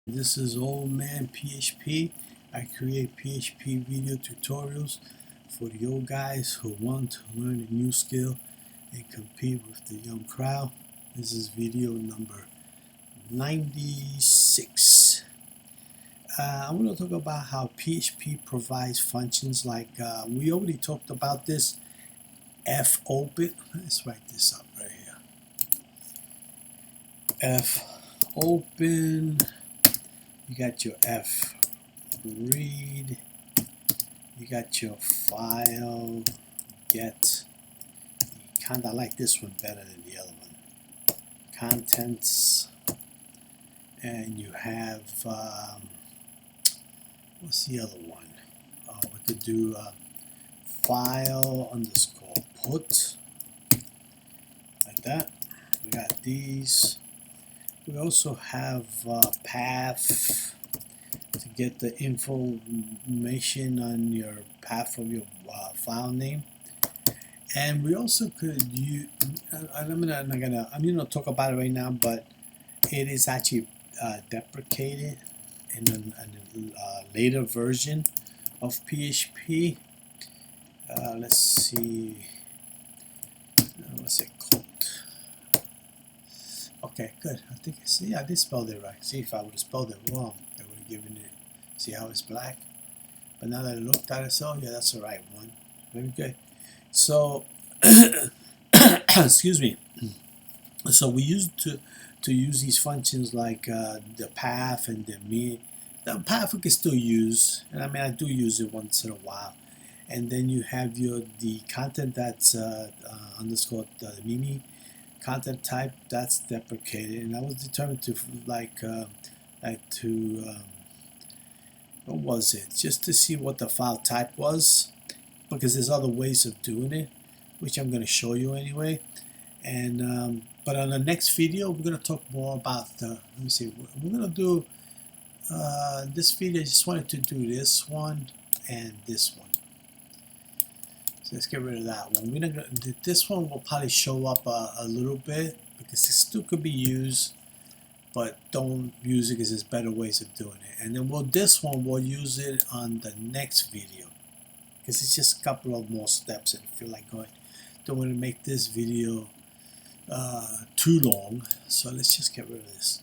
This is Old Man PHP. I create PHP video tutorials for the old guys who want to learn a new skill and compete with the young crowd. This is video number 96. I'm going to talk about how PHP provides functions like, we already talked about this, fopen. Let's write this up right here. Fopen. You got your read, you got your file get. You kind of like this one better than the other one. Contents, and you have what's the other one? We could do file underscore put, like that. We got these. We also have path to get the information on your path of your file name, and we also could use. I'm gonna talk about it right now, but it is actually deprecated in a later version of PHP. Let's see. What's it called? Okay, good. I think I did spell it right. See, if I would have spelled it wrong, I would have given it. See how it's black? But now that I looked at it, so yeah, that's the right one. Very good. So, excuse me. So we used to use these functions like the path and the me. The path we can still use, and I mean I do use it once in a while. And then you have the content that's underscore the MIME. Content type, that's deprecated, and I was determined to what was it, just to see what the file type was, because there's other ways of doing it, which I'm going to show you anyway. And but on the next video we're going to talk more about let me see, we're going to do this video. I just wanted to do this one and this one. Let's get rid of that one. This one will probably show up a little bit because it still could be used, but don't use it because there's better ways of doing it. And then this one we'll use it on the next video because it's just a couple of more steps, and I feel like don't want to make this video too long. So let's just get rid of this.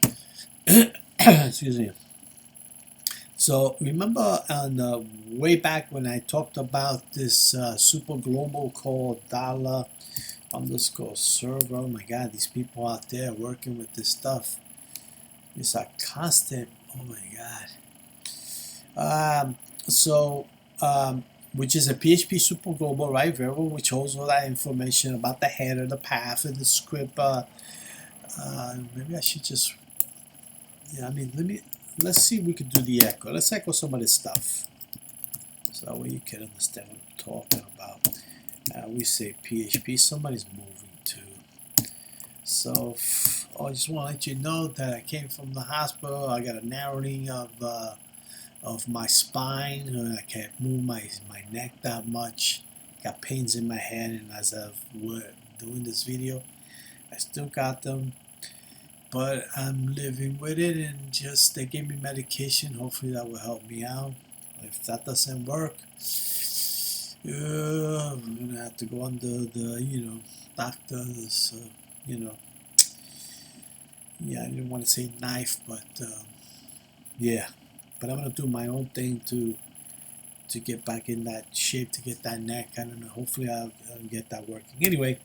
Excuse me. So remember on way back when I talked about this super global called $_server. Oh my God, these people out there working with this stuff. It's a constant. Oh my God. Which is a PHP super global, right? Variable which holds all that information about the header, the path, and the script. Maybe I should just. Yeah, I mean, let's see if we could do the echo. Let's echo some of this stuff, so that way you can understand what I'm talking about. We say PHP, somebody's moving too. So I just want to let you know that I came from the hospital. I got a narrowing of my spine. I can't move my neck that much. Got pains in my head, and as of doing this video, I still got them. But I'm living with it, and just they gave me medication. Hopefully that will help me out. If that doesn't work, I'm gonna have to go under the doctor's yeah, I didn't want to say knife, but yeah. But I'm gonna do my own thing to get back in that shape, to get that neck. I don't know. Hopefully I'll get that working. Anyway,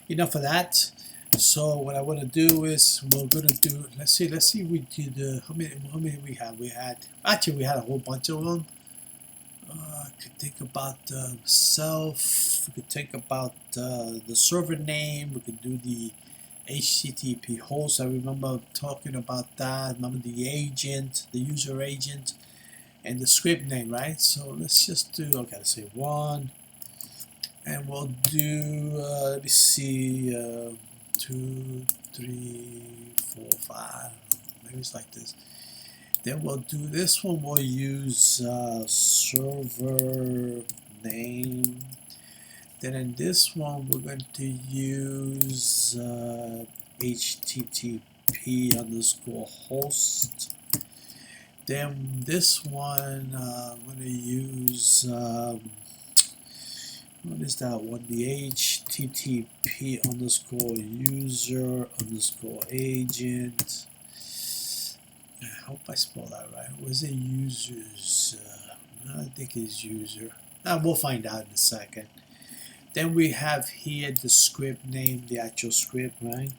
enough of that. So what I want to do is we're going to do, let's see if we did, how many we had? We had a whole bunch of them. Could think about self, we could think about the server name, we could do the HTTP host. I remember talking about that. Remember the agent, the user agent, and the script name, right? So let's just do, okay, let's say 1, and we'll do, let me see, 2, 3, 4, 5. Maybe it's like this. Then we'll do this one. We'll use server name. Then in this one, we're going to use HTTP_host. Then this one, I'm going to use, what is that one? The HTTP underscore user underscore agent. I hope I spelled that right. Was it users? I think it's user. We'll find out in a second. Then we have here the script name, the actual script, right?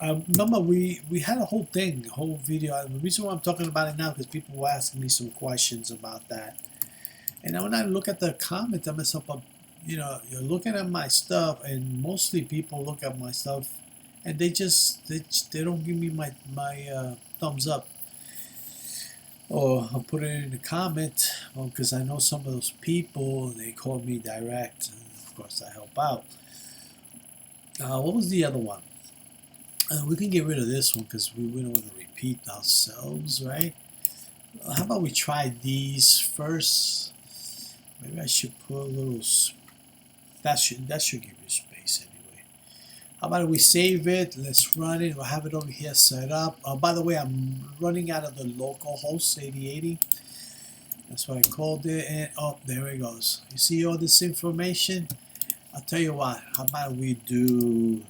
Remember, we had a whole thing, a whole video. The reason why I'm talking about it now because people were asking me some questions about that. And when I look at the comments, I myself, you know, you're looking at my stuff, and mostly people look at my stuff, and they don't give me my thumbs up, or I'll put it in the comment, because I know some of those people, they call me direct, and of course I help out. What was the other one? We can get rid of this one because we don't want to repeat ourselves, right? How about we try these first? Maybe I should put a little. That should give you space anyway. How about we save it? Let's run it. We'll have it over here set up. By the way, I'm running out of the local host 8080. That's what I called it. And oh, there it goes. You see all this information? I'll tell you what. How about we do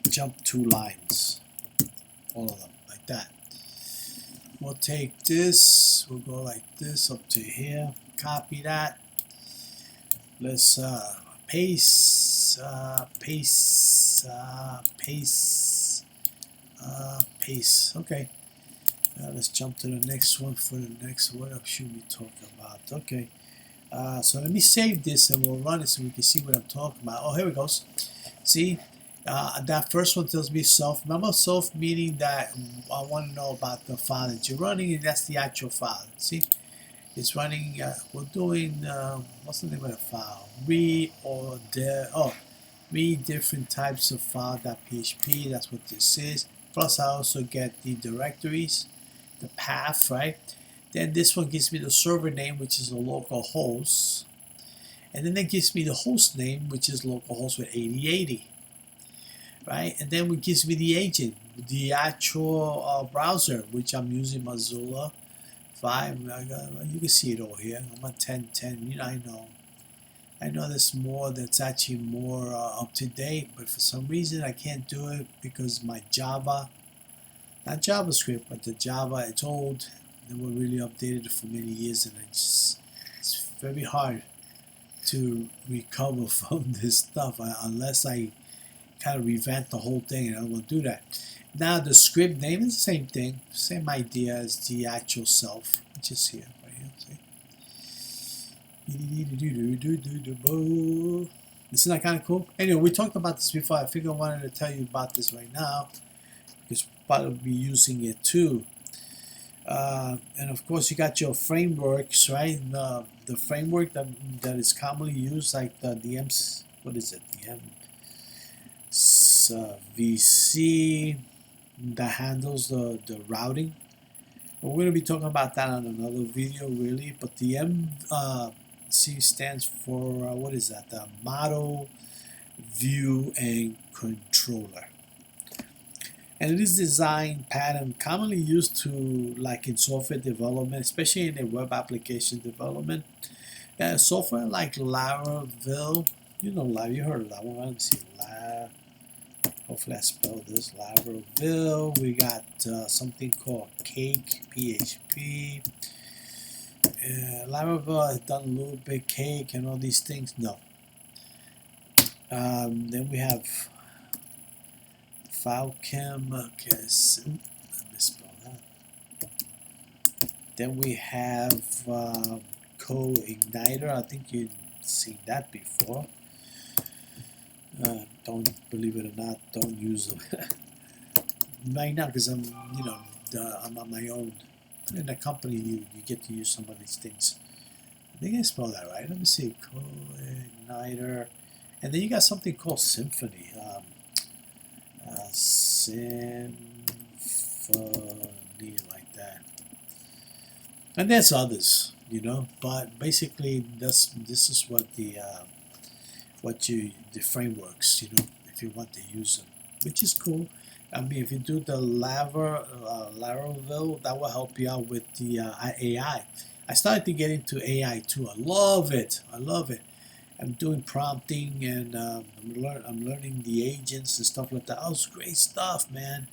jump 2 lines, all of them like that. We'll take this, we'll go like this up to here, copy that. Let's paste, paste. Okay, let's jump to the next one. For the next, what else should we talk about? Okay, so let me save this and we'll run it so we can see what I'm talking about. Oh, here it goes. See, that first one tells me self. Remember, self meaning that I want to know about the file that you're running, and that's the actual file. See, it's running. We're doing what's the name of the file? Read different types of file.php. That's what this is. Plus, I also get the directories, the path, right? Then this one gives me the server name, which is a local host, and then it gives me the host name, which is localhost with 8080. Right, and then it gives me the agent, the actual browser, which I'm using Mozilla 5. You can see it over here. I'm on 10.10. You know, I know there's more that's actually more up to date, but for some reason I can't do it because my Java, not JavaScript, but the Java, it's old. They were really updated for many years, and it's very hard to recover from this stuff unless I kind of revamp the whole thing, and I will do that. Now the script name is the same thing, same idea as the actual self, which is here, right here. See? Isn't that kind of cool? Anyway, we talked about this before. I figured I wanted to tell you about this right now because we'll probably be using it too. And of course, you got your frameworks, right? The framework that is commonly used, like the M. What is it? The M. VC that handles the routing. We're going to be talking about that on another video, really. But the MC stands for what is that? The model, view, and controller. And it is design pattern commonly used to, like in software development, especially in the web application development. Software like Laravel, you know, you heard of that one. Let me see, hopefully I spelled this, Laravel. We got something called CakePHP. Laravel has done a little bit Cake and all these things. No. Then we have Phalcon. Okay, let me spell that. Then we have CodeIgniter. I think you've seen that before. Don't believe it or not, don't use them right now because I'm, you know, I'm on my own. In a company, you get to use some of these things. I think I spelled that right. Let me see, CodeIgniter, and then you got something called Symfony. Symfony, like that. And there's others, you know, but basically this is what the frameworks, you know, if you want to use them, which is cool. I mean, if you do the Laravel, that will help you out with the AI. I started to get into AI too. I love it. I love it. I'm doing prompting and I'm learning the agents and stuff like that. Oh, it's great stuff, man.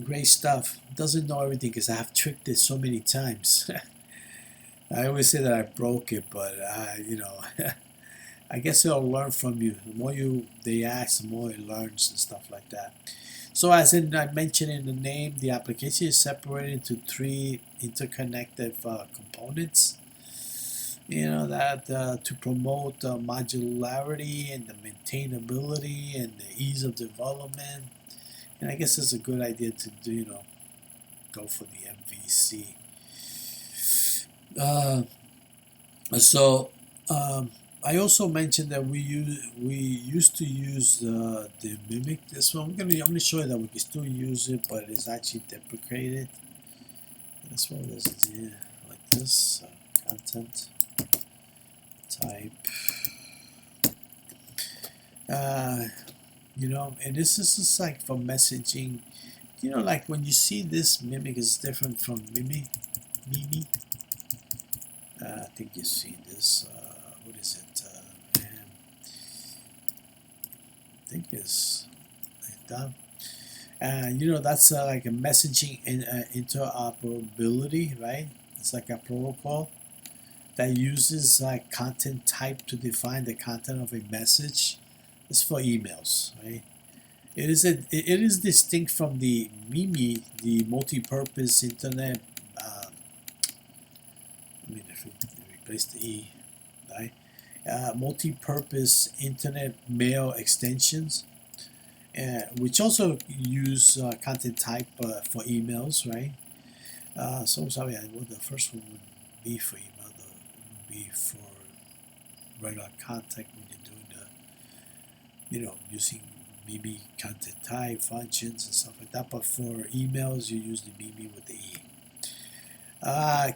Great stuff. Doesn't know everything because I have tricked it so many times. I always say that I broke it, but you know, I guess it'll learn from you. The more they ask, the more it learns and stuff like that. So as I mentioned in the name, the application is separated into 3 interconnected components. You know, that to promote modularity and the maintainability and the ease of development. And I guess it's a good idea to do, you know, go for the MVC. So I also mentioned that we used to use the Mimic. This one I'm gonna show you that we can still use it, but it's actually deprecated. This one is like this content type. You know, and this is just like for messaging. You know, like when you see this Mimic is different from MIME. I think you've seen this. What is it? I think it's like that. You know, that's like a messaging interoperability, right? It's like a protocol that uses like content type to define the content of a message. It's for emails, right? It is distinct from the MIME, the multi-purpose internet. I mean, if we replace the E, right? Multi-purpose internet mail extensions, which also use content type for emails, right? So sorry, well, the first one would be for email. The would be for regular contact when you're doing the, you know, using MIME content type functions and stuff like that. But for emails, you use the MIME with the E.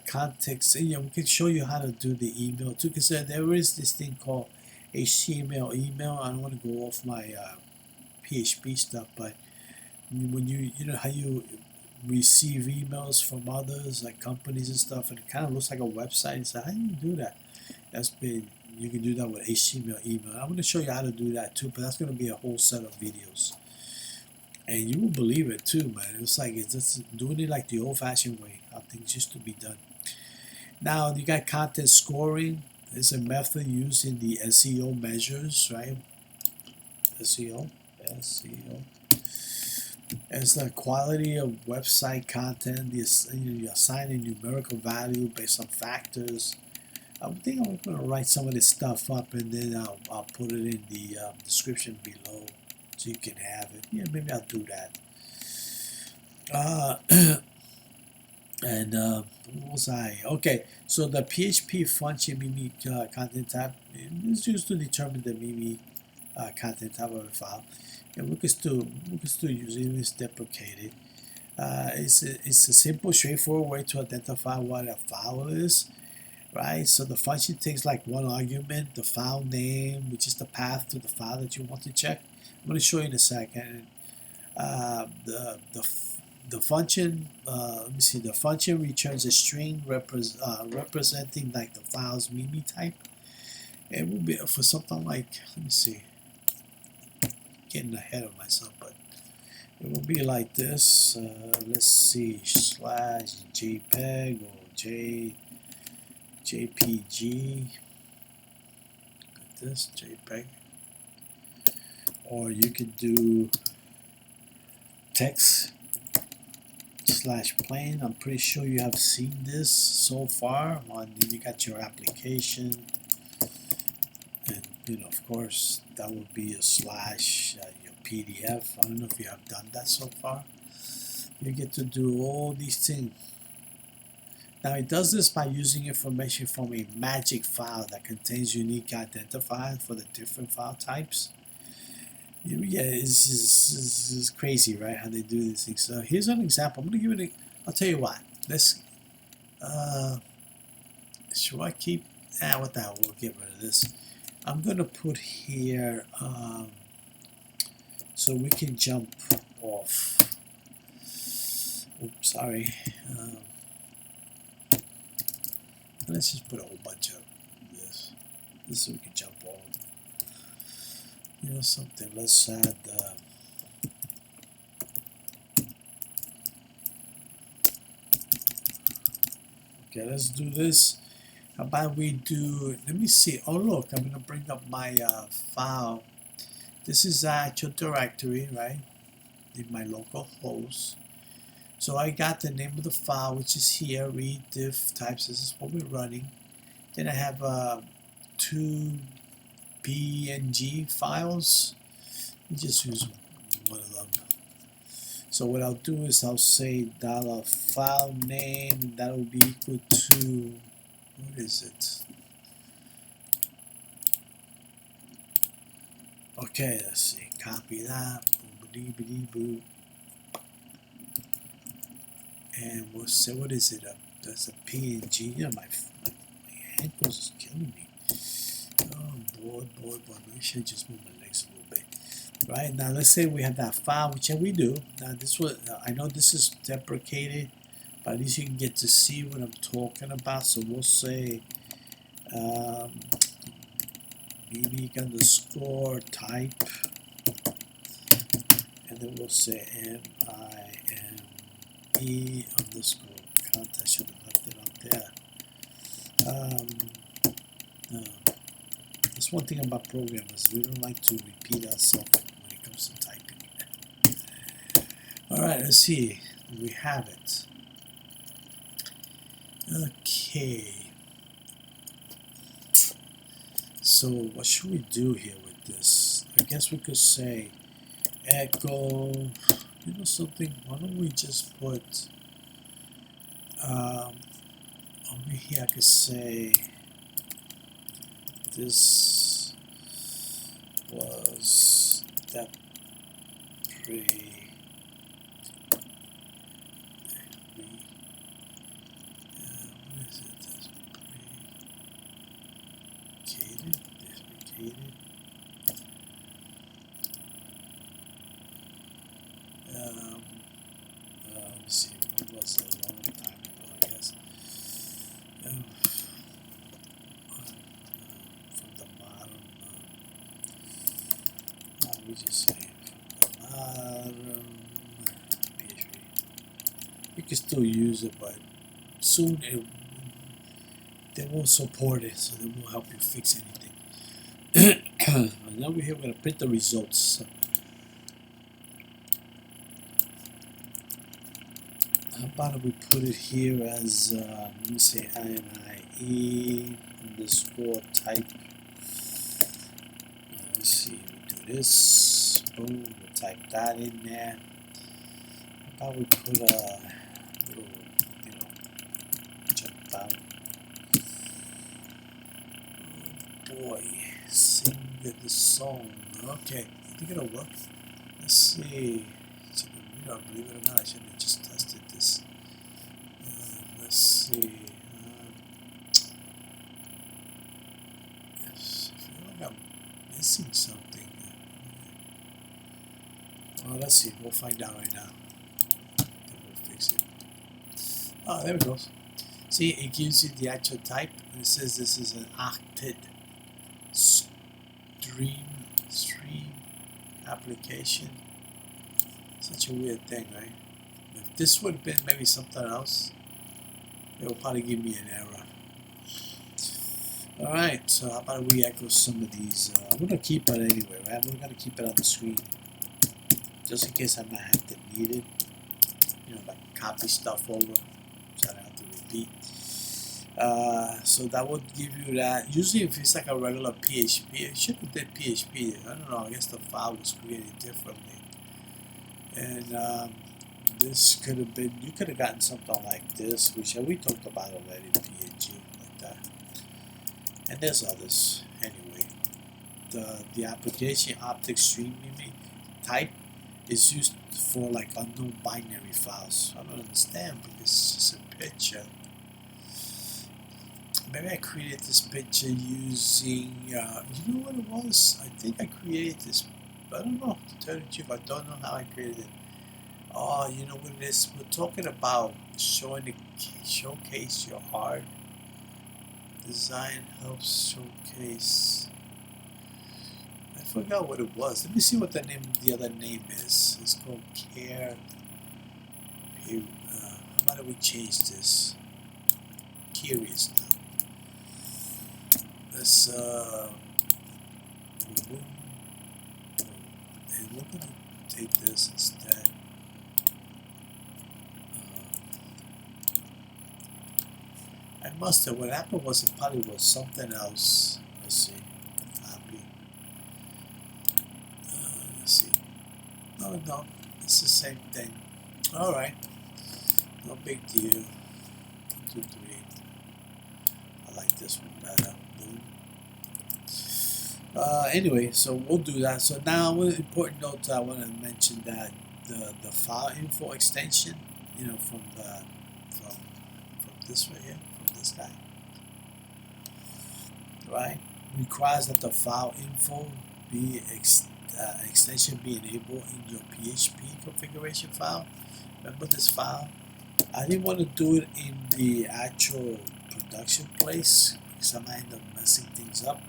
Context. You know, we can show you how to do the email too, because there is this thing called HTML email. I don't want to go off my PHP stuff, but when you know how you receive emails from others, like companies and stuff, and it kind of looks like a website. So how do you do that? You can do that with HTML email. I'm going to show you how to do that too, but that's going to be a whole set of videos. And you will believe it too, man. It's like it's just doing it like the old-fashioned way, how things used to be done. Now you got content scoring. It's a method used in the SEO measures, right? SEO. It's the quality of website content. You assign a numerical value based on factors. I think I'm going to write some of this stuff up, and then I'll put it in the description below, so you can have it. Yeah, maybe I'll do that. And what was I? Okay, so the PHP function MIME content type is used to determine the MIME content type of a file, and we can still use it. It's deprecated. It's a simple, straightforward way to identify what a file is. Right, so the function takes like one argument, the file name, which is the path to the file that you want to check. I'm going to show you in a second. The function, let me see. The function returns a string representing like the file's MIME type. It will be for something like, let me see, getting ahead of myself, but it will be like this. Let's see, /JPEG or JPG, like this, JPEG, or you could do text /plain. I'm pretty sure you have seen this so far. You got your application, and you know, of course, that would be a slash your PDF. I don't know if you have done that so far. You get to do all these things. Now it does this by using information from a magic file that contains unique identifiers for the different file types. Yeah, it's just crazy, right? How they do these things. So here's an example. I'm gonna give it. I'll tell you what. Let's. Should I keep? What the hell? We'll get rid of this. I'm gonna put here so we can jump off. Oops, sorry. Let's just put a whole bunch of this. This so we can jump on. You know something? Let's add. Okay, let's do this. How about we do? Let me see. Oh look, I'm gonna bring up my file. This is actual directory, right? In my local host. So I got the name of the file, which is here, read diff types. This is what we're running. Then I have two PNG files. We just use one of them. So what I'll do is I'll say $file name, and that will be equal to, what is it? Okay, let's see. Copy that. Boom. And we'll say, what is it? That's a PNG. You know, my ankles is killing me. Oh, boy. I should just move my legs a little bit. Right, now let's say we have that file, which we do. Now this was, I know this is deprecated, but at least you can get to see what I'm talking about. So we'll say unique underscore type, and then we'll say MIME underscore count. I should have left it up there. That's one thing about programmers. We don't like to repeat ourselves when it comes to typing. Alright, let's see. We have it. Okay. So what should we do here with this? I guess we could say echo, you know something, why don't we just put over here I could say this was deprecated. Let's see, what was it? A long time ago, I guess. From the bottom, we just say from the bottom, PHP. You can still use it, but soon they won't support it, so they won't help you fix anything. And over here, we're going to print the results. How about we put it here as, let me say IMIE underscore type. Let's see, we do this. Boom, we'll type that in there. How about we put a little, you know, jump out. Oh boy, sing the song. Okay, I think it'll work. Let's see. You know, believe it or not, I should have just tested this. Let's see. I feel like I'm missing something. Well, let's see. We'll find out right now. Then we'll fix it. Oh, there it goes. See, it gives you the actual type, and it says this is an octet stream application. Such a weird thing, right? If this would have been maybe something else, it will probably give me an error. Alright, so how about we echo some of these? I'm going to keep it anyway, right? We're going to keep it on the screen. Just in case I might have to need it. You know, like copy stuff over, so I don't have to repeat. So that would give you that. Usually if it's like a regular PHP, it should have did PHP. I don't know, I guess the file was created differently. And this could have been, you could have gotten something like this, which we talked about already, PNG, like that. And there's others. Anyway, the application object stream type is used for like unknown binary files. I don't understand because it's just a picture. Maybe I created this picture using, you know what it was? I think I created this, but I don't know, to tell you the truth, I don't know how I created it. Oh, you know what it is? We're talking about showcase your art. Design helps showcase. I forgot what it was. Let me see what the other name is. It's called Care. How about we change this? Curious now. Let's remove, and we're gonna take this instead. I must have. What happened was it probably was something else. Let's see. Copy. Let's see. No, it's the same thing. All right. No big deal. 1, 2, 3. I like this one better. Boom. Anyway, so we'll do that. So now, one important note I want to mention that the file info extension, you know, from this right here, from this guy, right, requires that the file info be extension be enabled in your PHP configuration file. Remember this file? I didn't want to do it in the actual production place because I might end up messing things up.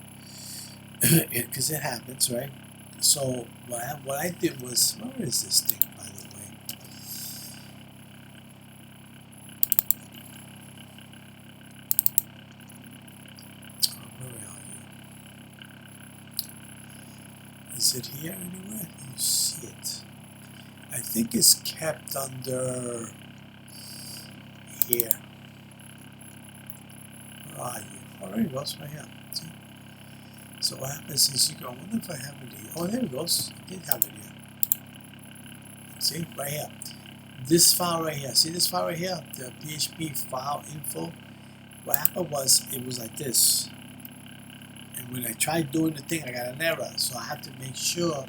Because it happens, right? So what I did was, where is this thing, by the way? Oh, where are you? Is it here anywhere? You see it? I think it's kept under here. Where are you? Oh, there it goes, right here. See? So what happens is you go, I wonder if I have it here. Oh, there it goes. I did have it here. See, right here. This file right here. See this file right here? The PHP file info. What happened was it was like this. And when I tried doing the thing, I got an error. So I have to make sure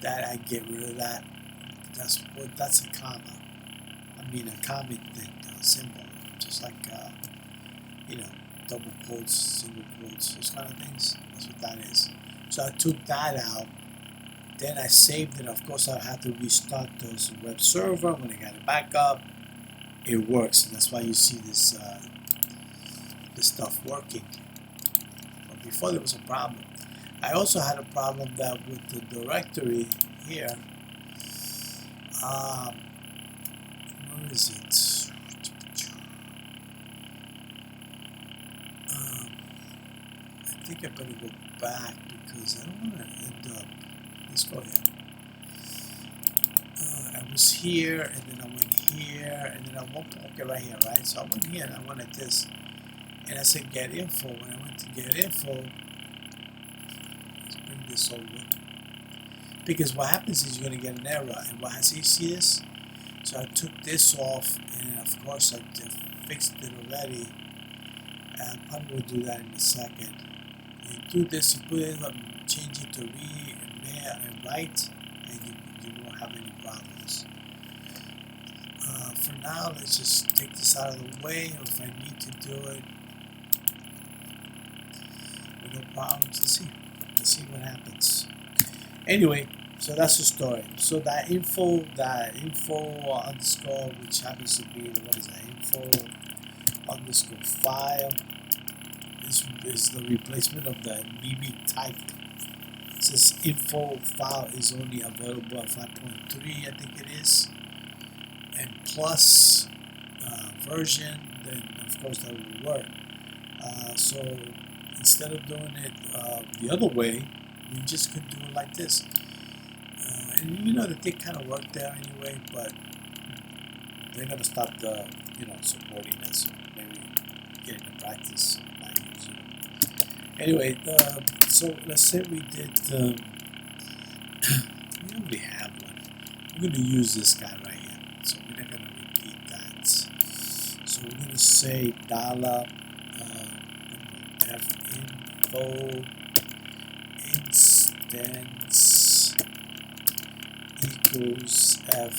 that I get rid of that. That's a comma. I mean a common thing, symbol. Just like, you know, double quotes, single quotes, those kind of things. That's what that is. So I took that out. Then I saved it. Of course, I had to restart those web server. When I got it back up, it works. And that's why you see this this stuff working. But before there was a problem. I also had a problem that with the directory here. Where is it? I think I better go back because I don't want to end up. Let's go here. I was here, and then I went here, and then I went okay right here, right? So I went here, and I wanted this, and I said get info. When I went to get info, let's bring this over. Because what happens is you're gonna get an error, and what has you see this? So I took this off, and of course I fixed it already. And I probably will do that in a second. You do this, you put it up, change it to read and write, and you won't have any problems. For now, let's just take this out of the way. If I need to do it with no problems, let's see what happens. Anyway, so that's the story. So that info underscore, which happens to be what is that? Info underscore file is the replacement of the MIME type. It says info file is only available at 5.3, I think it is, and plus version, then of course that will work. So instead of doing it the other way, we just could do it like this. And you know that they kind of work there anyway, but they're gonna stop supporting it. So maybe get into practice by using it. Anyway, so let's say we did. We already have one. We're gonna use this guy right here. So we're not gonna repeat that. So we're gonna say $f info instance equals f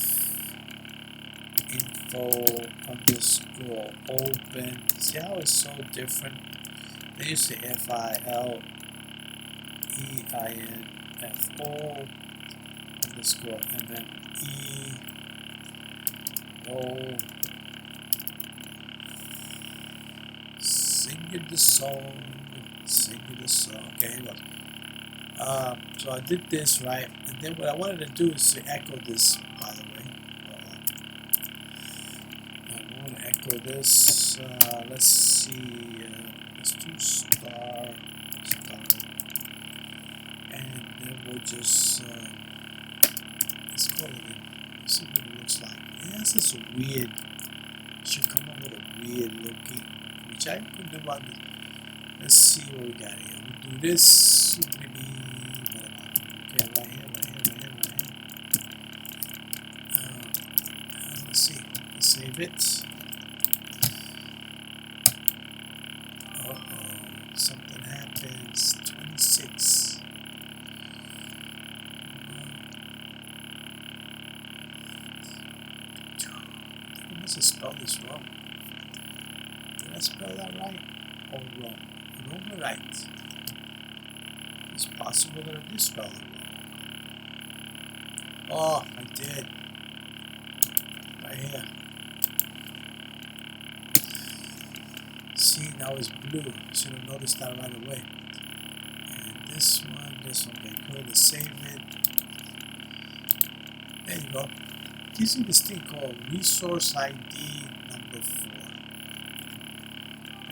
info underscore open. See how it's so different? They used to FILEINFO underscore MME go. Singing the song. Singing the song. Okay, here goes. So I did this, right? And then what I wanted to do is to echo this, by the way. I want to echo this. Let's see. Let's do star. And then we'll just, let's call it in. Let's see what it looks like. Yeah, this is weird. Should come up with a weird looking, which I could do on this. Let's see what we got here. We'll do this. Maybe, okay, right here. Let's see. Let's save it. Something happens. 26. I must have spelled this wrong. Did I spell that right or wrong? Wrong or right? It's possible that I did spell it wrong. Oh, I did. Right here. See, now it's blue. Should have noticed that right away. And this one, okay, go ahead and save it. There you go. Gives you this thing called resource ID number 4.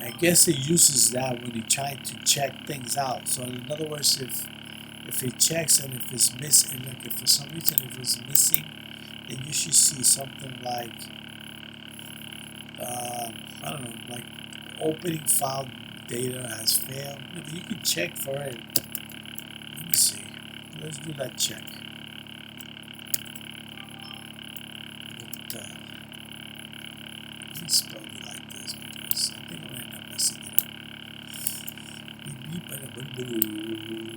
I guess it uses that when you're trying to check things out. So in other words, if it checks and if it's missing, like if for some reason if it's missing, then you should see something like I don't know, like opening file data has failed. Maybe you can check for it. Let me see. Let's do that check. Let me spell it like this because I think I'm gonna end up messing it up.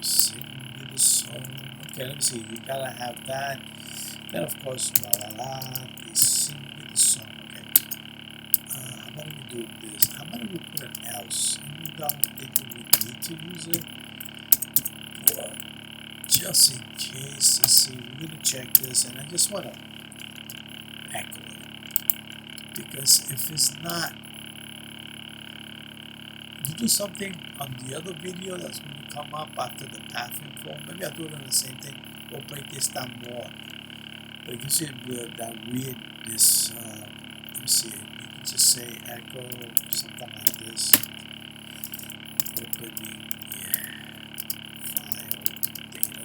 Sing me the song. Okay, let me see. You gotta have that. Then of course, they sing me the song. Okay. How about we do this? How about we put an else? You don't think that we need to use it, but just in case, let's see. We're gonna check this, and I just wanna echo it because if it's not, you do something on the other video that's going to come up after the path info. Maybe I'll do it on the same thing. We'll break this down more. But you can see that weirdness. Let me see. You can just say echo something like this. Opening file data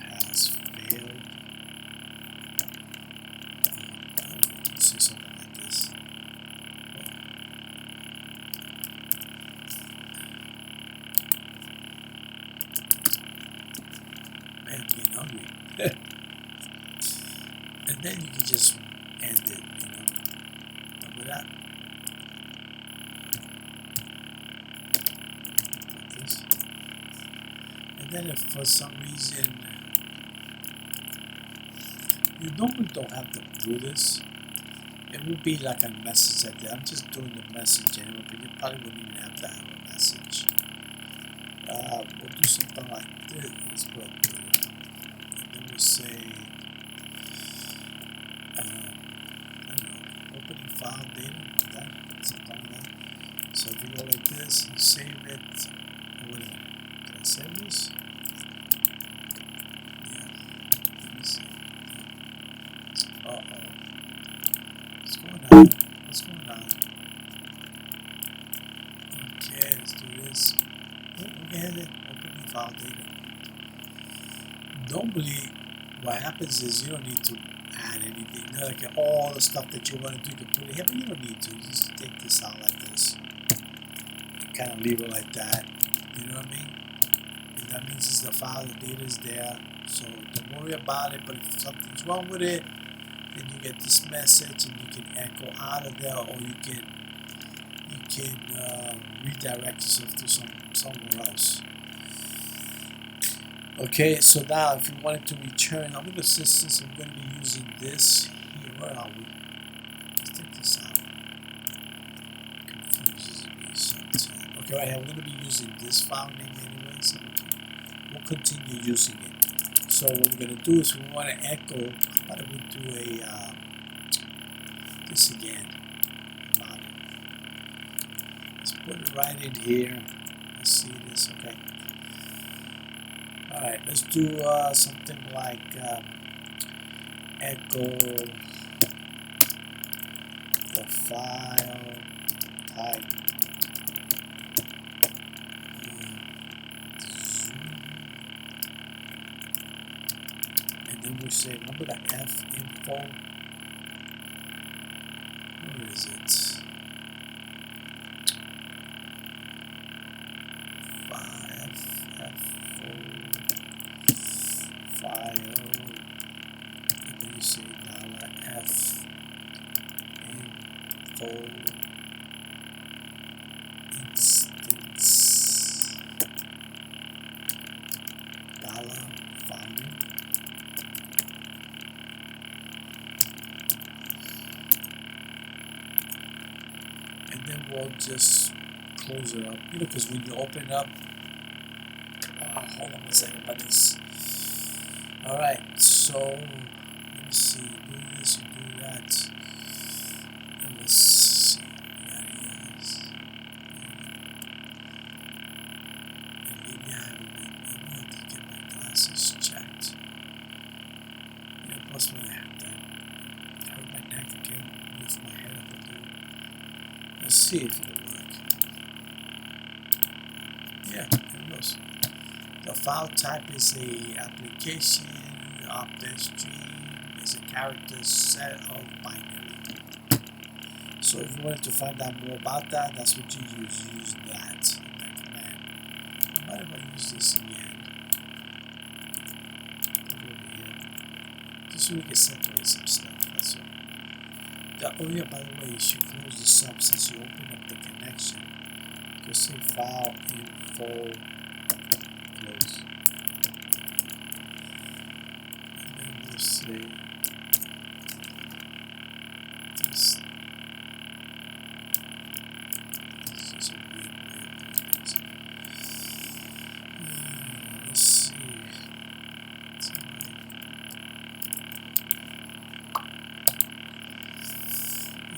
has failed. Let me say something like this. Man, I'm getting hungry. And then you can just end it, you know. Done with that. Put this. And then if for some reason you normally don't have to do this, it would be like a message like that. I'm just doing the message anyway, but you probably wouldn't even have to have a message. We'll do something like this. Let's put it. And then we'll say, I don't know, opening file data, something like that. So if you go like this, you save it. Oh, wait a minute. Did I save this? Yeah. Let me see. Uh-oh. What's going on? What's going on? Okay, let's do this. Go ahead, opening file data. Normally, what happens is you don't need to add anything. You know, like all the stuff that you want to do, you can put it here, but you don't need to. You just take this out like this. You kind of leave it like that. You know what I mean? And that means it's the file, the data is there. So don't worry about it. But if something's wrong with it, then you get this message and you can echo out of there, or you can redirect yourself to somewhere else. Okay, so now if you wanted to return, I'm going to since I'm going to be using this here. Where are we? Let's take this out. Confuses me sometimes. Okay, right here, we're going to be using this file name anyway, so we'll continue using it. So what we're going to do is we want to echo. How do we do this again? Let's put it right in here. Let's see this. Okay. All right. Let's do something like echo the file type. And then we say, remember the F info? Where is it? File, and then you say $F info instance $founding. And then we'll just close it up, because when you open it up, hold on one second about this. Alright, so let me see, do this, you do that, and let's see, we got here this, and maybe I haven't been able to get my glasses checked. Yeah, plus when I have that, I hurt my neck, I can't lift my head up and do it. Let's see if it'll work. Yeah, it goes. The file type is a application, the object stream is a character set of binary. So if you wanted to find out more about that, that's what you use. You use that command. I might have used this again. Put it over here. Just so we can separate some stuff. That's all. Oh yeah, by the way, you should close this up since you open up the connection. Just say file info close. And then we'll say this. This is a weird way of doing things. Let's see.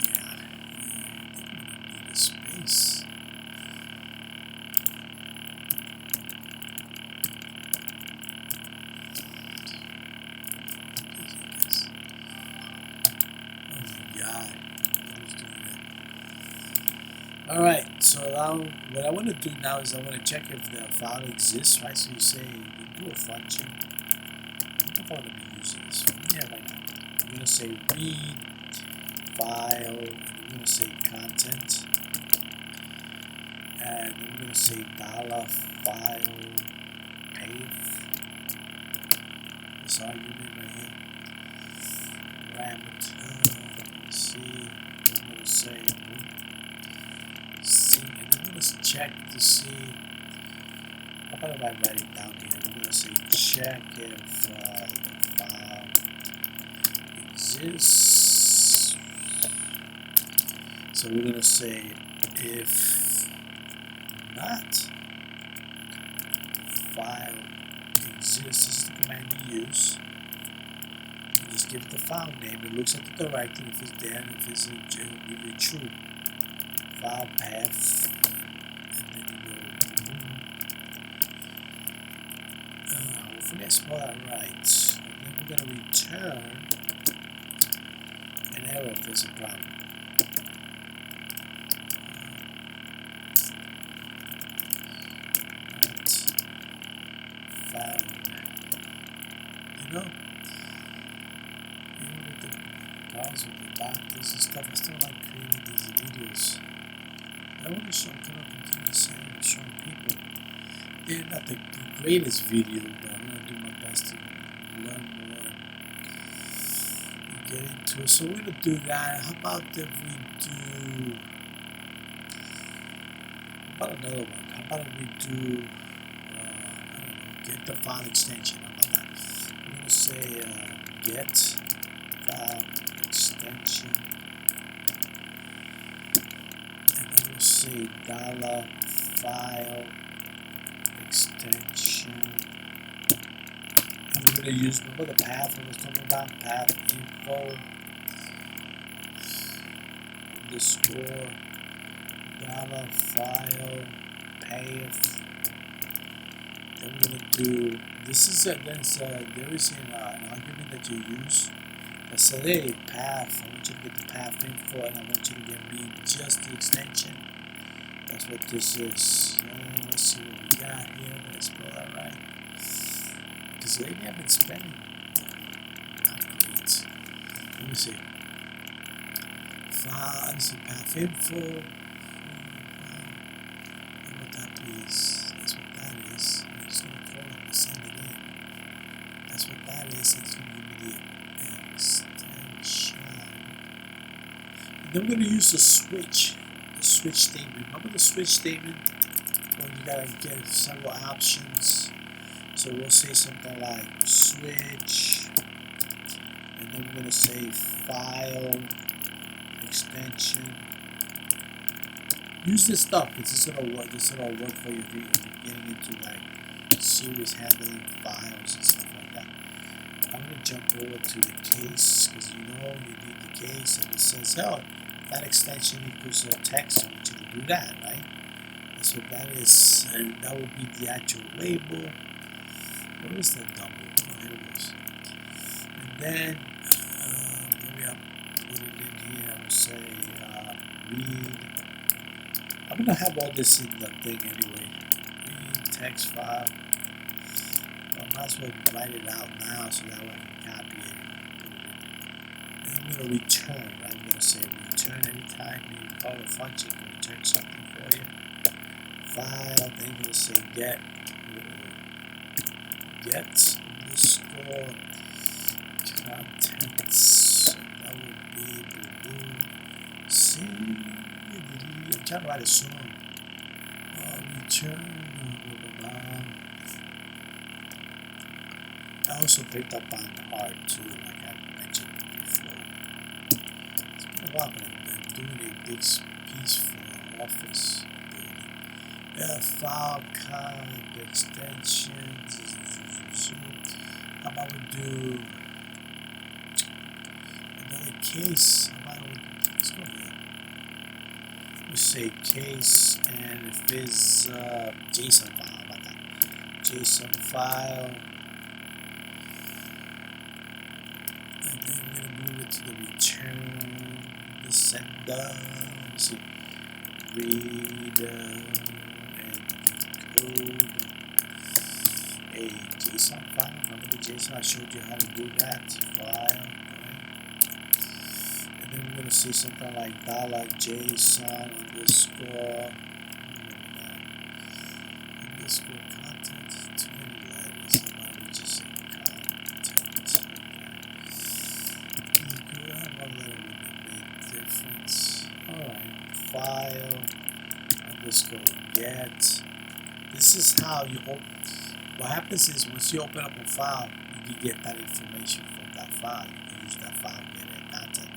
Yeah, I think we need a space. Alright, so now what I want to do now is I want to check if the file exists, right? So you say, you do a function. I don't know if I want to be using this. Yeah, right now. I'm going to say read file, and I'm going to say content. And I'm going to say $file path. This argument right here. Parameter. Let's see. I'm going to say and I'm going to check to see. How about if I write it down here? I'm going to say check if the file exists. So we're going to say if not file exists. This is the command you use. You just give it the file name. It looks at the directory. If it's there, and if it's it will give you true. File path, and then you go hopefully I spelled that right. And then we're going to return an error if there's a problem. Not found. You know, even with the problems with the doctors and stuff, I still like creating these videos. I want to show, kind of continue saying and showing people. They're not the greatest video, but I'm going to do my best to learn more and get into it. So we're going to do that. How about if we do, how about another one? How about if we do, I don't know, get the file extension. How about that? We're going to say get file extension. Say $file extension, and we're going to use, remember the path I was talking about? Path info underscore dollar file path. Then we're going to do, this is there is an argument that you use that says, hey, path, I want you to get the path info and I want you to get me just the extension. That's what this is. Let's see what we got here. Let's spell that right. Because lately I've been spelling not great. Let me see. File, let me see, path info. What that is. That's what that is. I'm just going to call it and send it in. That's what that is. It's going to give me the extension. And then we're going to use the switch statement. Remember the switch statement? When you got to get several options. So we'll say something like switch, and then we're going to say file, extension. Use this stuff because this will work. This will all work for you if you're getting into like serious handling files and stuff like that. I'm going to jump over to the case because you know you need the case, and it says, oh, that extension equals text. I want you to do that, right? That's what that is, and that will be the actual label. What is the double? Oh, here it goes. And then maybe I'll put it in here. I will say read. I'm gonna have all this in the thing anyway. Read text file. I might as well write it out now so that way I can copy it. And I'm gonna return. Right? I'm gonna say return anytime you call a function to return something for you. File. Then you're gonna say get underscore contents. That would be see. I'm trying to write a song. Return. I also picked up on art too, like I mentioned before. It's been a while, but I'm doing a big piece for office building. Phalcon extensions. How about we do another case? Let's go here. We say case, and if it's JSON file, how about that? JSON file, and then we're gonna move it to the return, the sender. Let's see, read and decode a JSON file. Remember the JSON? I showed you how to do that. File, right? And then we're gonna see something like $JSON underscore content. Too many letters. How about we just say content? One letter would make difference. Alright. File underscore get. This is how you open. What happens is once you open up a file, you can get that information from that file. You can use that file to get that content.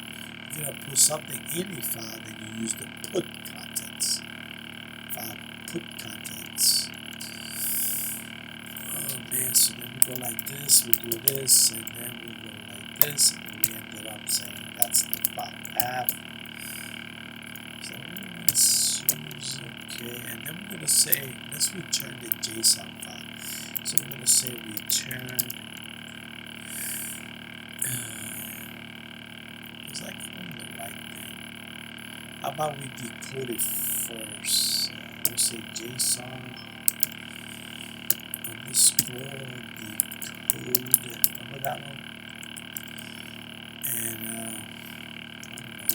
If you're going to put something in a file, then you use the put contents. File put contents. Oh man, so then we go like this, we do this, and then we go like this, and then we ended up saying that's the file path. So let's use, okay, and then we're going to say, let's return the JSON file. So we're going to say return. It's like on the right thing. How about we decode it first? We'll say JSON underscore decode. Remember that one? And I don't know.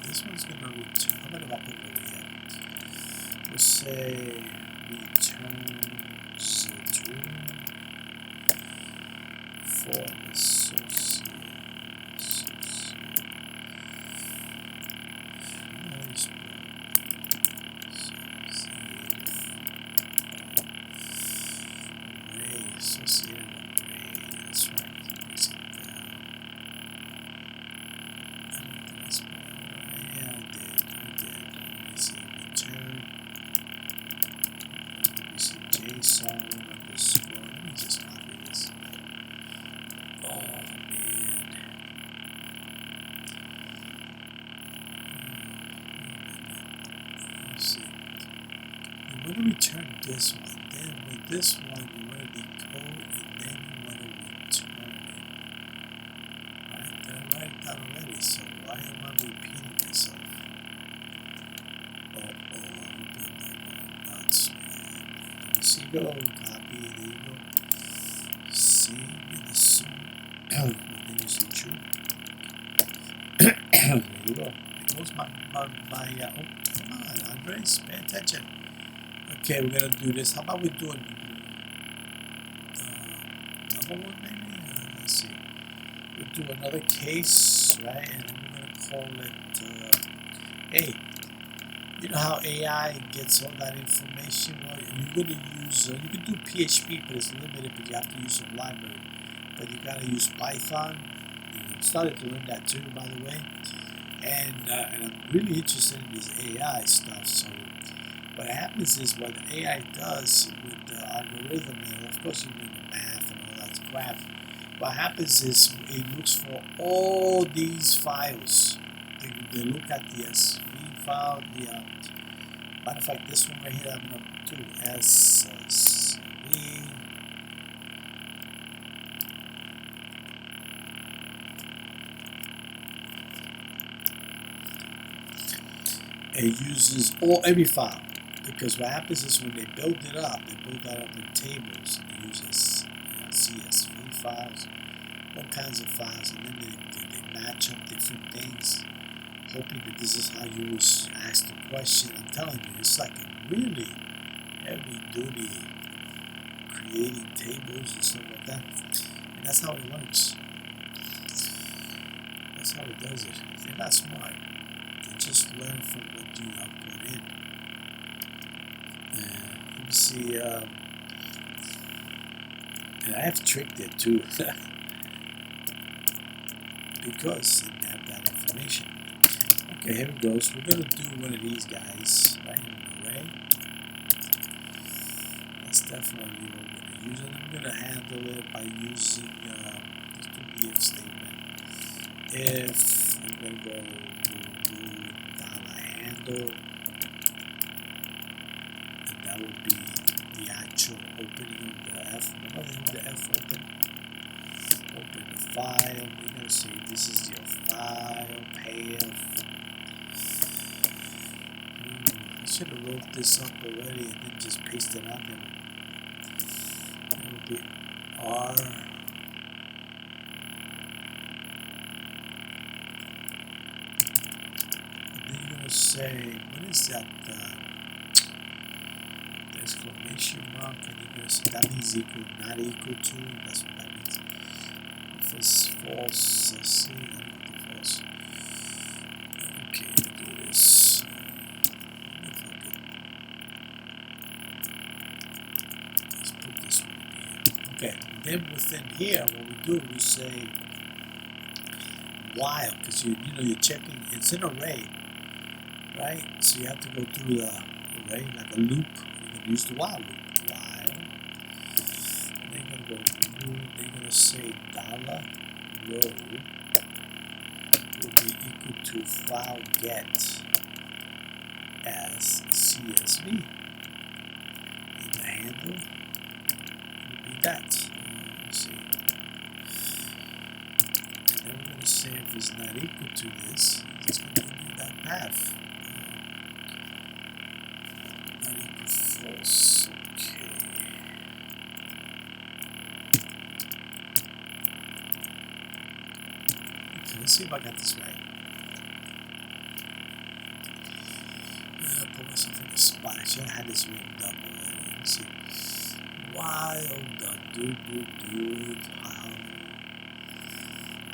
This one's going to return. How about if I put it over here? We'll say returns true for associate. Associated array. That's right. Breaks it down. Yeah, I did. Let me see. Return. Let me see. JSON underscore. Let me just copy this. want to return this one. Then with this one, you want to decode, and then you want to return it. Right? Did I write it down already? So why am I repeating myself? I'm doing that going nuts, man. Let me see, go, copy, there you go. Save and assume. And then you say true. There you go. There goes my oh, come on, Andres, pay attention. Okay, we're gonna do this. How about we do another one maybe? Let's see. We'll do another case, right? And then we're gonna call it, hey, you know how AI gets all that information? Well, you're gonna use, you can do PHP, but it's limited, but you have to use some library. But you gotta use Python. I started to learn that too, by the way. And I'm really interested in this AI stuff. So what happens is what AI does with the algorithm, and of course you need the math and all that crap. What happens is it looks for all these files. They look at the SV file, matter of fact, this one right here I'm going to do SV. It uses every file, because what happens is when they build it up, they build that up in tables, and they use CSV files, all kinds of files, and then they match up different things, hoping that this is how you will ask the question. I'm telling you, it's like a really heavy duty creating tables and stuff like that, and that's how it learns. That's how it does it. They're not smart. They just learn from what you have put in. Let me see. And I have tricked it too, because it didn't have that information. Okay, here it goes. We're going to do one of these guys, right? An array. That's definitely what we're going to use. And I'm going to handle it by using, let's do the if statement. If, I'm going to go $handle, and that will be the actual opening of the F. Remember the F open? Open the file. We're going to say this is your file, path. I should have wrote this up already and then just paste it out there. It will be R. Say, what is that? The exclamation mark, and you're going to say that means equal, not equal to. That's what that means. If it's false, let's see. I don't want the false. Okay, let's do this. Let's put this one in here. Okay, then within here, what we do, we say while, because you're checking. It's an array. Right? So you have to go through the array like a loop. You're going to use the while loop. While. And then you're going to go loop. They're going to say $row will be equal to file get as CSV. And the handle will be that. Let's see. And then we're going to say if it's not equal to this, it's going to give you that path. False. Okay. Let's see if I got this right. Put myself in a spot. I should have had this written up already. Let's see. While the dude, how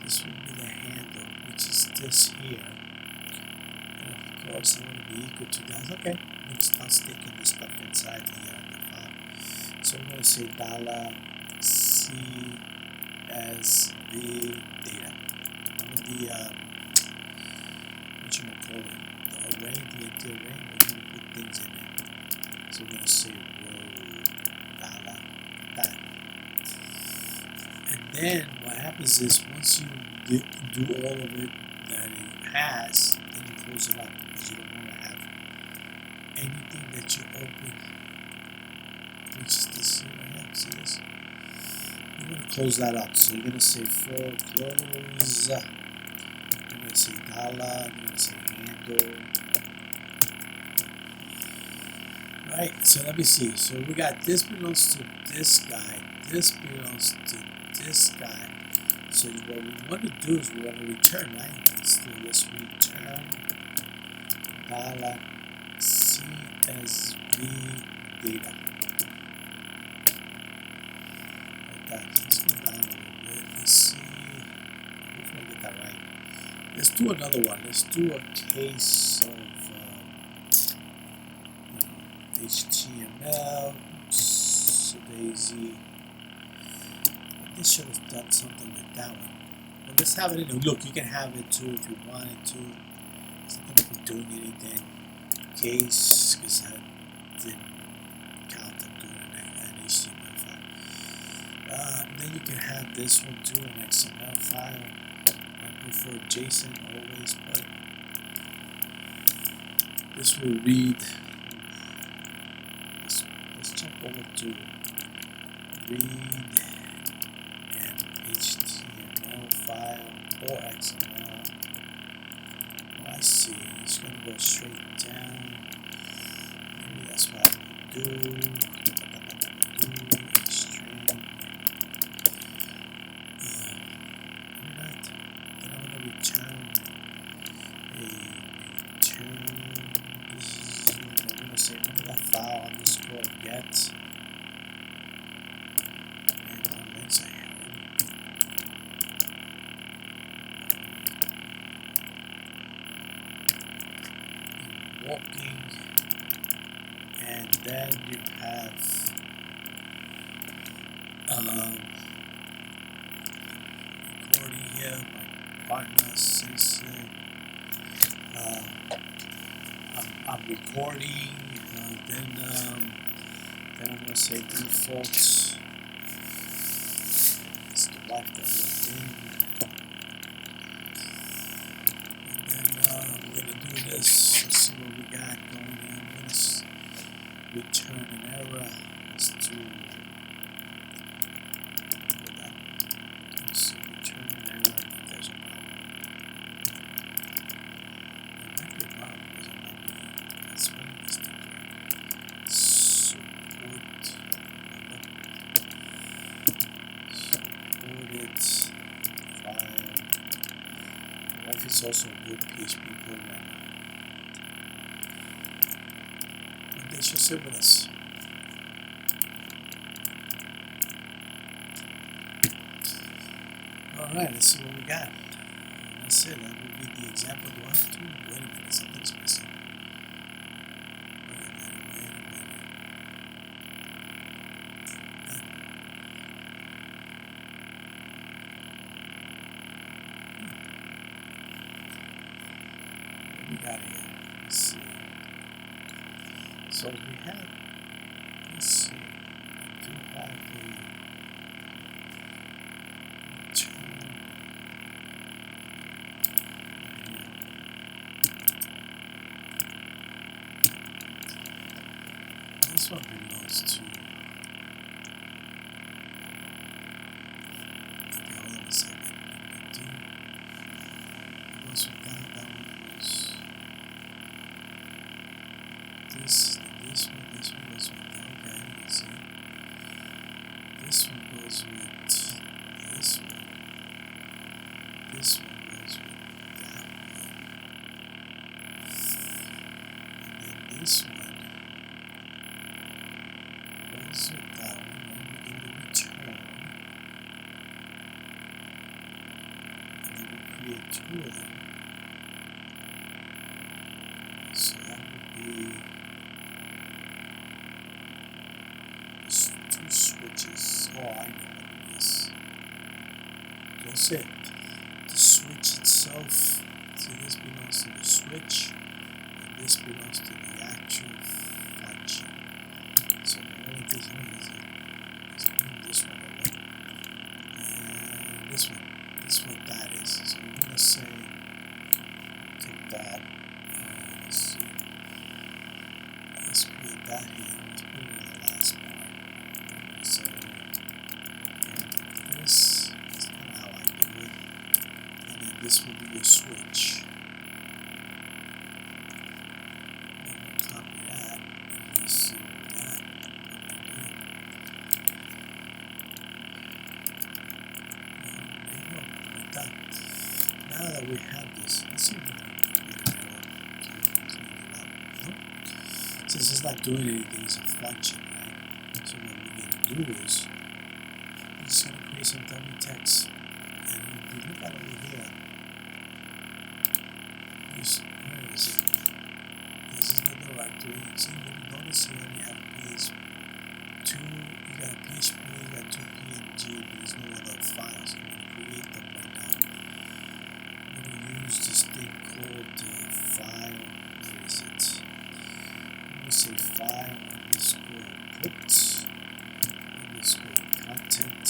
this would be the handle, which is this here. And of course, I want to be equal to that. Okay. Let's start sticking this stuff inside the file. So I'm going to say $CSV data. The what you call it? The array, the empty array. We're going to put things in it. So we're going to say row $, that. And then what happens is once you do all of it that it has, then you close it up, because you don't want to have anything that you open which is this here right here. See this? You're going to close that up. So you're going to say for close. You're going to say dollar. You're going to say handle. Right, so let me see. So we got this belongs to this guy. This belongs to this guy. So what we want to do is we want to return, right? Let's return dollar CSV data. Like that. Let's go down a little bit. Let's see. Hopefully I get that right. Let's do another one. Let's do a case of HTML. So Daisy. This should have done something like that one. But let's have it in. Look, you can have it too if you wanted to. It's not going to be doing anything. Case, because I didn't count on doing an HTML file. Then you can have this one too, an XML file. I prefer JSON always, but this will read. Let's jump over to read an HTML file or XML. Oh, I see. It's going to go straight down. Maybe that's what I would do. String. Then I'm going to return a return. This is, I'm going to say remember that file underscore get. And let's say walking, and then you have recording here. My partner says I'm recording. Then I'm gonna say defaults. It's the wife that walked in. And then we're gonna do this. Let's see what we got going on. I'm gonna return an error. Let's do that. Let's see, return an error. There's a problem. There might be a problem because it might be. That's what it is. Supported file. What if it's also a good PHP program? And they should sit with us. Alright, let's see what we got. That's it. That would be the example. Do I have to? Wait a minute, something's missing. Wait a minute. What we got here? Let's see. So we have, let's see, we do have the return here. This one belongs to, okay, hold on a second. It goes with that one goes, this one goes with, okay, let's see. This one goes with this one. This one goes with that one. And then this one goes with that one. And we're going to return. And then we'll create two of them. So that would be two switches. Oh, I know what it is. That's it. The switch itself. See, this belongs to the switch, and this belongs to the actual function. So all of this one is move this one away, and this one. This is what that is. So we're gonna say take that. Let's see. Let's create that here. Let's put it in the last part. this. That's kind of how I do it. And then this will be a switch. And we'll copy that. And let's see what we got. There you go. Like that. Now that we have this, let's see if we can create an error. Clean it up. Nope. Since it's not doing anything, it's a function, right? So what we're going to do is we're just going to create some dummy text. And if you look at over here, where is it? This is the directory. See, you notice here we have PHP, you got PHP, you got 2 PNG, but there's no other files. So we're going to create them right now. We're going to use this thing called file. Where is it? I'm going to say file underscore put underscore content.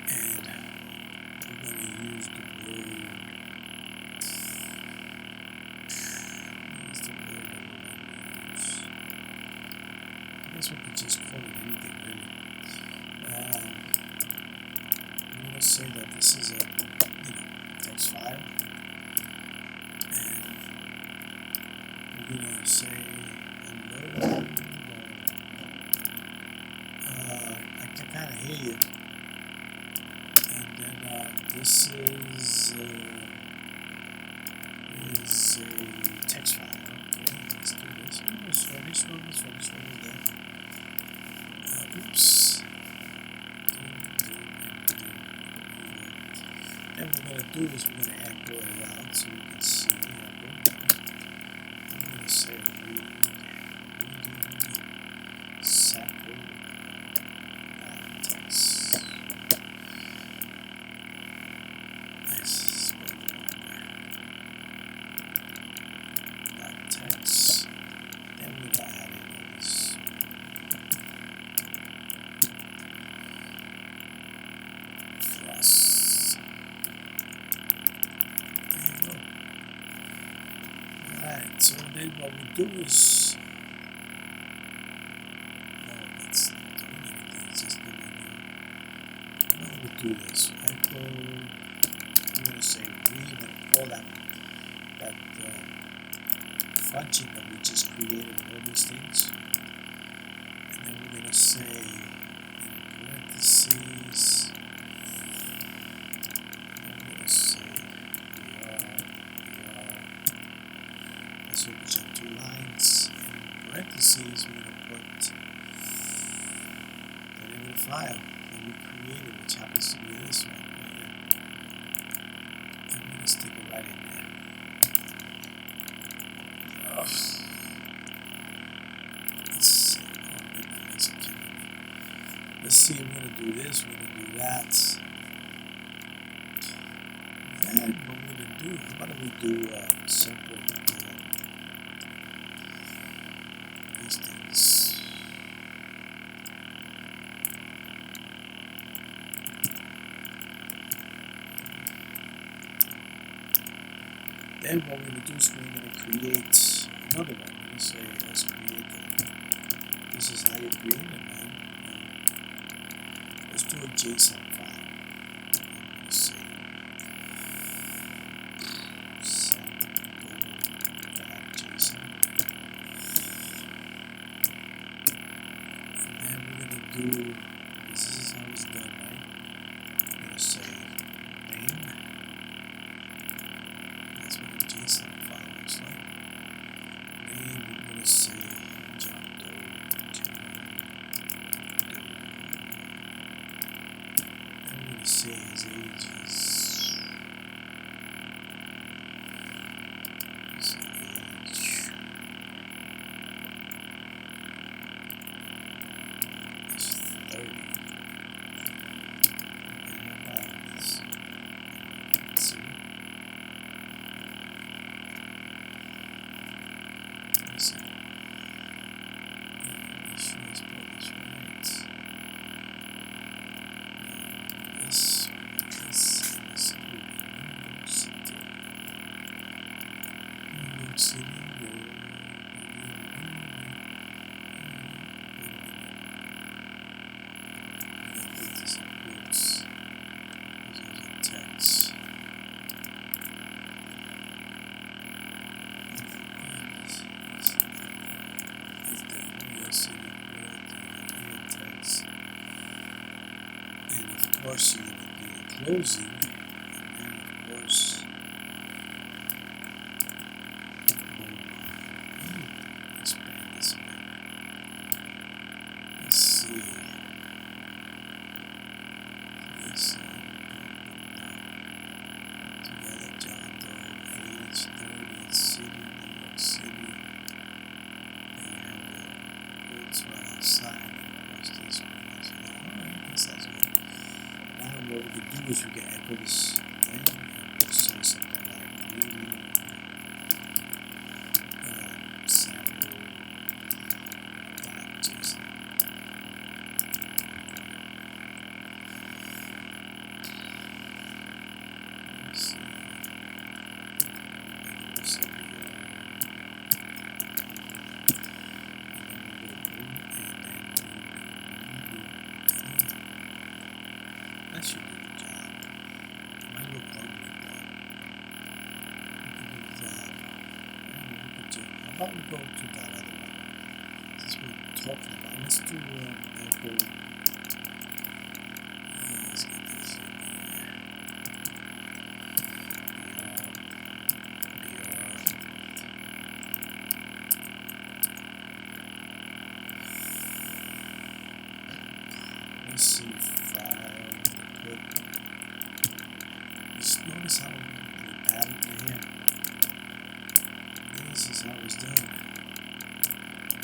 And we're going to use the word. What's the word that we're going to use? I guess we could just call it anything, really. I'm going to say that this is a text file, and we're going to say hello. I can kind of hear you. And then this is a text file. Okay, let's do this. Oh, it's finished. Oops. Then what we're going to do is we're going to echo it out so we can see echo. I'm going to say reading sample text. Nice. Text. Then we're going to add in all this. Cross. There you go. Alright, so then what we do is, it's not doing anything, it's just giving you, how do we do this? Echo, I'm going to say read and call that function that we just created with all these things. And then we're going to say in parentheses, I'm going to say so we jump 2 lines. In parentheses, we're going to put the name of the file that we created, which happens to be this one right here. I'm going to stick it right in there. Let's see. Let's see. We're going to do this. We're going to do that. Then what we're going to do, how about we do separate these things. Then what we're going to do is we're going to create another one. We're going to say, let's create this is how you create it, man. Let's do a JSON file. I'm going to say sample.json. And then we're going to do, this is how it's done, right? I'm going to say name. That's what a JSON file looks like. Name, we're going to say John Doe. And we're going to say his age is, his age is 30. And let's see. Let's see. Make sure I spell this right. This New York City, course, you're going to do the closing, and then, of course, expand this a bit. Let's see. This together, John Doe, age 30, city, New York City. They have the goods right outside, and of course, this one is alright, this sounds good. Now, what we can do is we can echo this thing and we'll say something like really sample .json. Let's see. Maybe we'll say that should do the job. It might look ugly, but we can do the job. How about we go to that other one? Since we're talking about, let's do Apple. Let's get this in here. Let's see, file. Just notice how the pattern here. This is how it's done.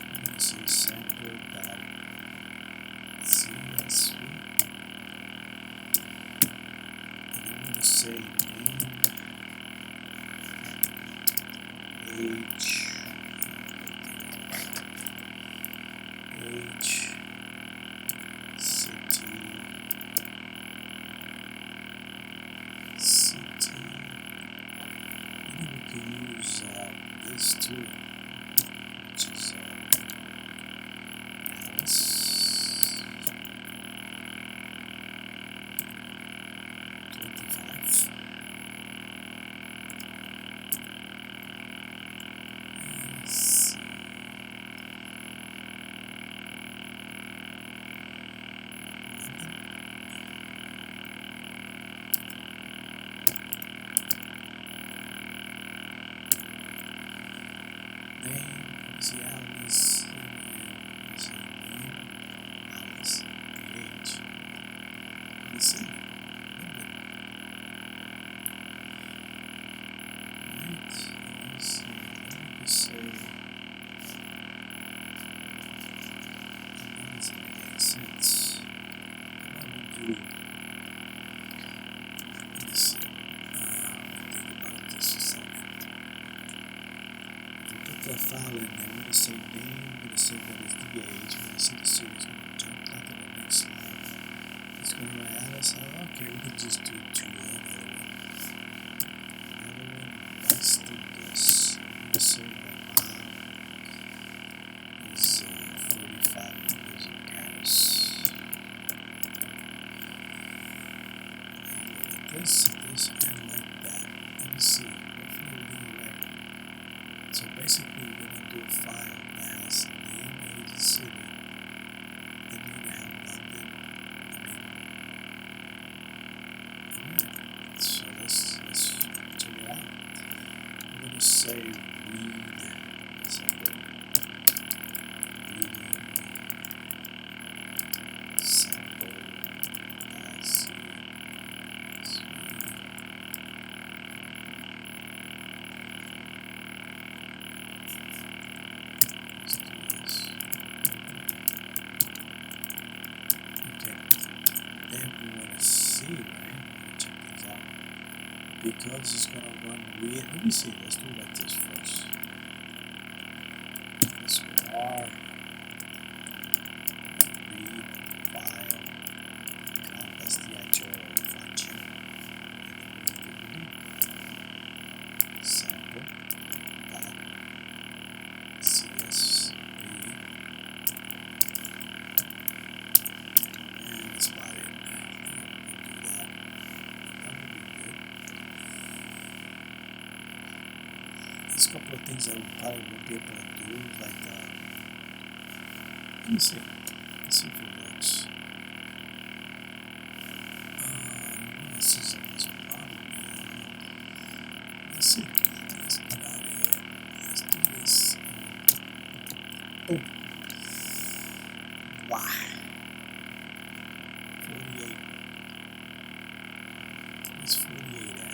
I'm going to say sample dot CSV. And I'm going to say name, age, city. Maybe we can use this too, which is Alice 25. Let's see. Name, see Alice, let's see, name, Alice, age, let's see, right, let's see, let me say, that doesn't make any sense. What do we do? Let's see, think about this a second. Put the file in there, we're going to say name, we're going to say that is the age, we're going to say the city, it's going to jump down to the next slide. It's going to write Alice, okay, we can just do two, another one, let's do this, I'm going to say that mom is 45 and lives in Paris. And like this, and like that. Let me see, hopefully we're going to write. So basically, you're going to do a file that has name, age, and city. Then you're going to have London. Alright. So let's check it out. I'm going to say read. Let's have a reading sample. Then we want to see, right? Check things out. Because it's going to run weird. Let me see. Let's do it like this first. Let's go R, read, file, that's the actual function. Sample, dot, CSV. And that's about it. We'll do that. That would be good. There's a couple of things that we probably won't be able to do, like let me see. Let's see if it works. this is almost probably. Let's see. Let's get out of here. Let's do this. Oh. Wow. 48. Where's 48 at?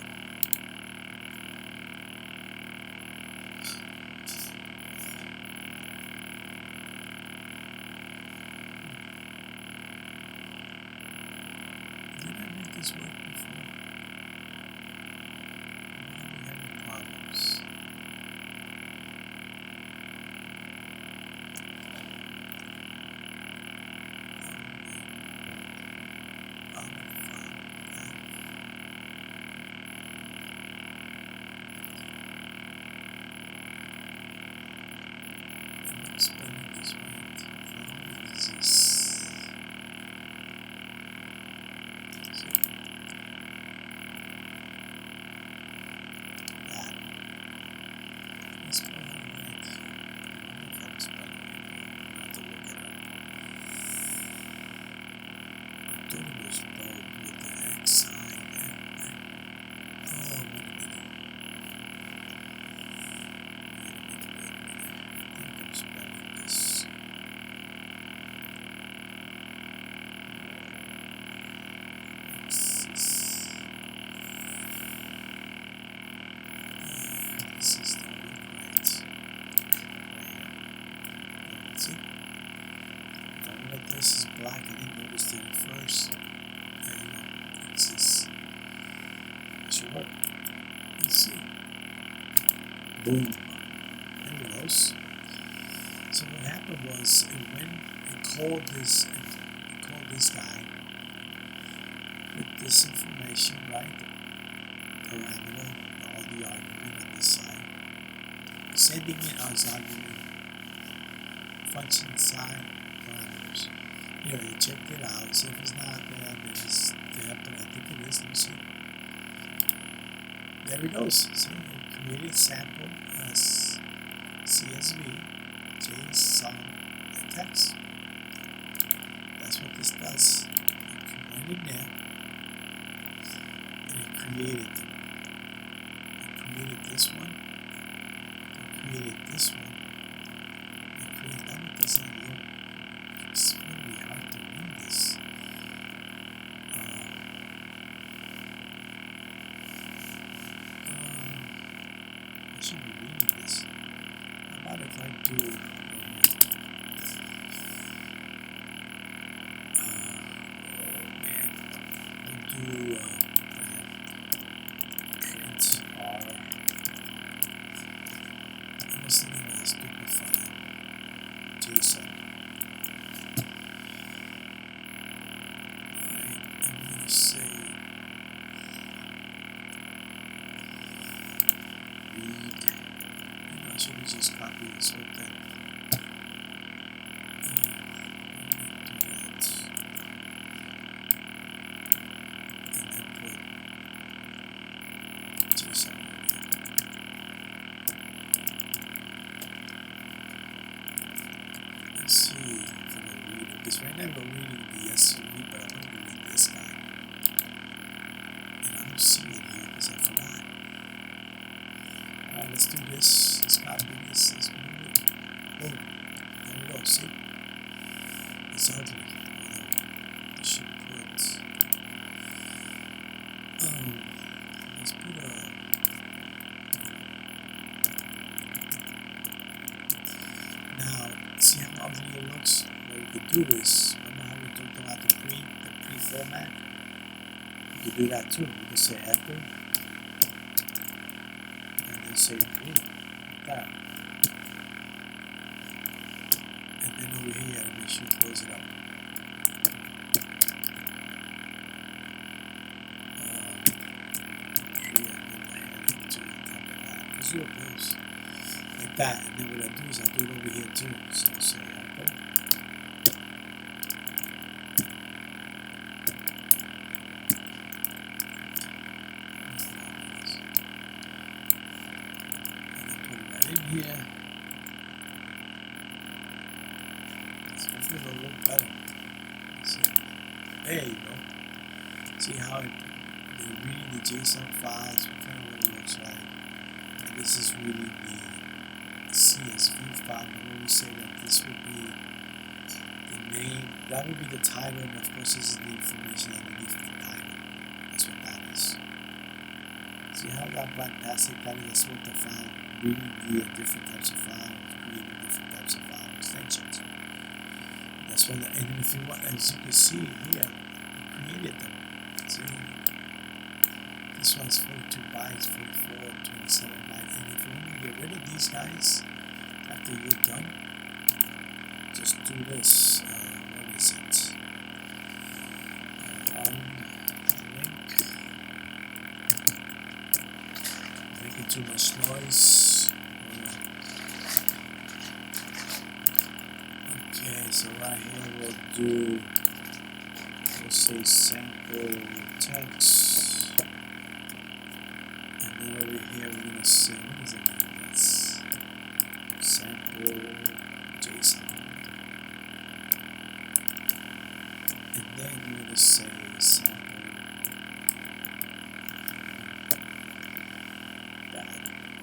Did I make this work before? Why are we having problems? Spelling is right. Following is this. So that is spelling right. I wonder if I'm spelling it wrong. I have to look it up. I thought it was spelled with the X, I, N. Oh, wait a minute. I think I'm spelling this. This is the one right. See? All of this is black. I didn't notice it at first. There you go. It's this. That should work. Let's see. Boom. There it goes. So what happened was it went and called this guy with this information, right? The parameter, all the argument on this side. Sending it as argument, function side, parameters. Here, you checked it out. See if it's not there, then it's there, but I think it is. Let me see. There it goes. See, it created sample as CSV, JSON, and text. That's what this does. It went in there, and it created them. It created this one. Created this one. It created that one. Doesn't look. It's really hard to read this. I should be reading this. How about if I do? Oh man, we'll do print R. What's the name of that stupid file? JSON. Alright, I'm going to say read. I should have just copied this whole thing. I'm going to do that. And then put JSON in there. Let's see if I'm going to read it. Because right now I'm reading the SUV, but I want to read this guy. And I don't see it here because I forgot. Alright, let's do this. Let's copy this. Let's move it. Boom. There we go. See? It's ugly. I should put. Let's put a. Now, see how ugly it looks? What you could do is, remember how we talked about the pre-format? You could do that too. You could say Apple, and then say pre, like that. And then over here, you gotta make sure you close it up. Because you're close. Like that. And then what I do is I do it over here too. So say Apple. In here, it's going to look better. See, there you go. See how it reading the JSON files, kind of what it looks like. And this is really the CSV file. When we say that this would be the name, that would be the title, and of course this is the information underneath the title. That's what that is. See how that fantastic that is? That's what the file, reading the different types of files, creating different types of file extensions. That's what, and if you want, as you can see here, we created them. See, this one's 42 bytes, 44, 27 bytes, and if you want to get rid of these guys after you're done, just do this. What is it? Link. Making too much noise. Okay, so right here we'll say sample text, and then over here we're gonna say, what is it? That's sample JSON, and then we're gonna say sample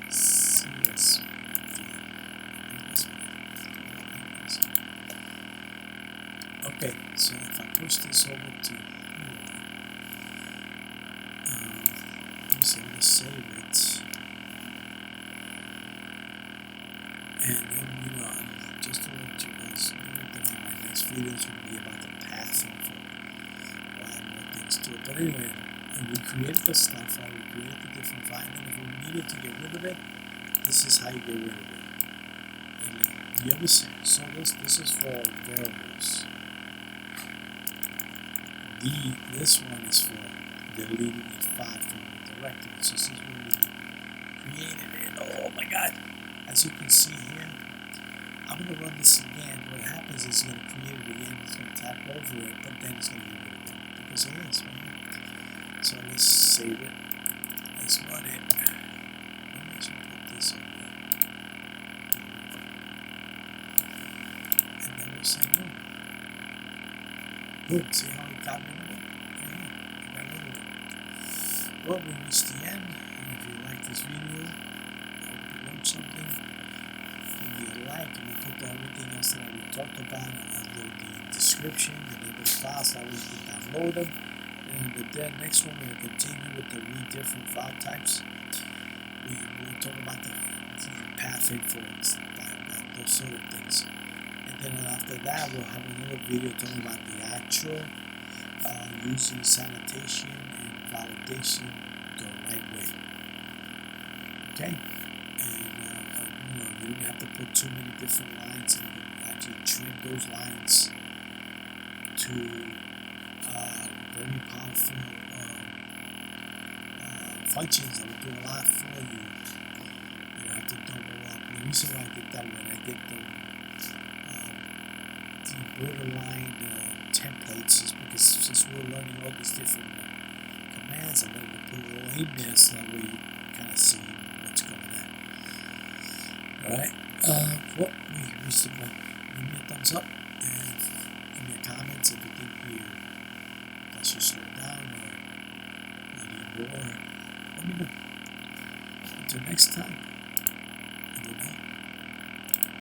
.csv. Okay, so if I push this over to here, let me see, I'm going to save it, and then, just to let you guys know that my next video is going to be about the pathing for add more things to it. But anyway, we created the stuff, we created the different file, and if we needed to get rid of it, this is how you get rid of it. And you ever see, so this is for variables. This one is for deleting a file from the directory. So this is when we created it. Oh my god! As you can see here, I'm going to run this again. What happens is it's going to create it again. It's going to tap over it, but then it's going to get rid of it because it is right here. So let's save it. Let's run it. Let me just put this over here. And then we'll say no. Boom, see how it got rid of it? Right here, it got rid of it. Well, we reached the end, and if you like this video, I hope you learned something. Give me a like, and I'll put everything else that we talked about under the description, and then the files that we can download them. And the next one, we're going to continue with the different file types. We'll talk about the pathing for those sort of things. And then after that, we'll have another video talking about the actual using sanitation and validation the right way. Okay? And you don't have to put too many different lines, and you can actually trim those lines to very powerful functions that will do a lot for you. You don't have to double up. The reason why I did that when I did the borderline templates is because since we're learning all these different commands, I'm going to put it all in there so that way you kind of see what's going on. Alright, well, we reached the point. Give me a thumbs up and give me a comment if you think that should slow down or you need more. Let me know. Until next time, good night.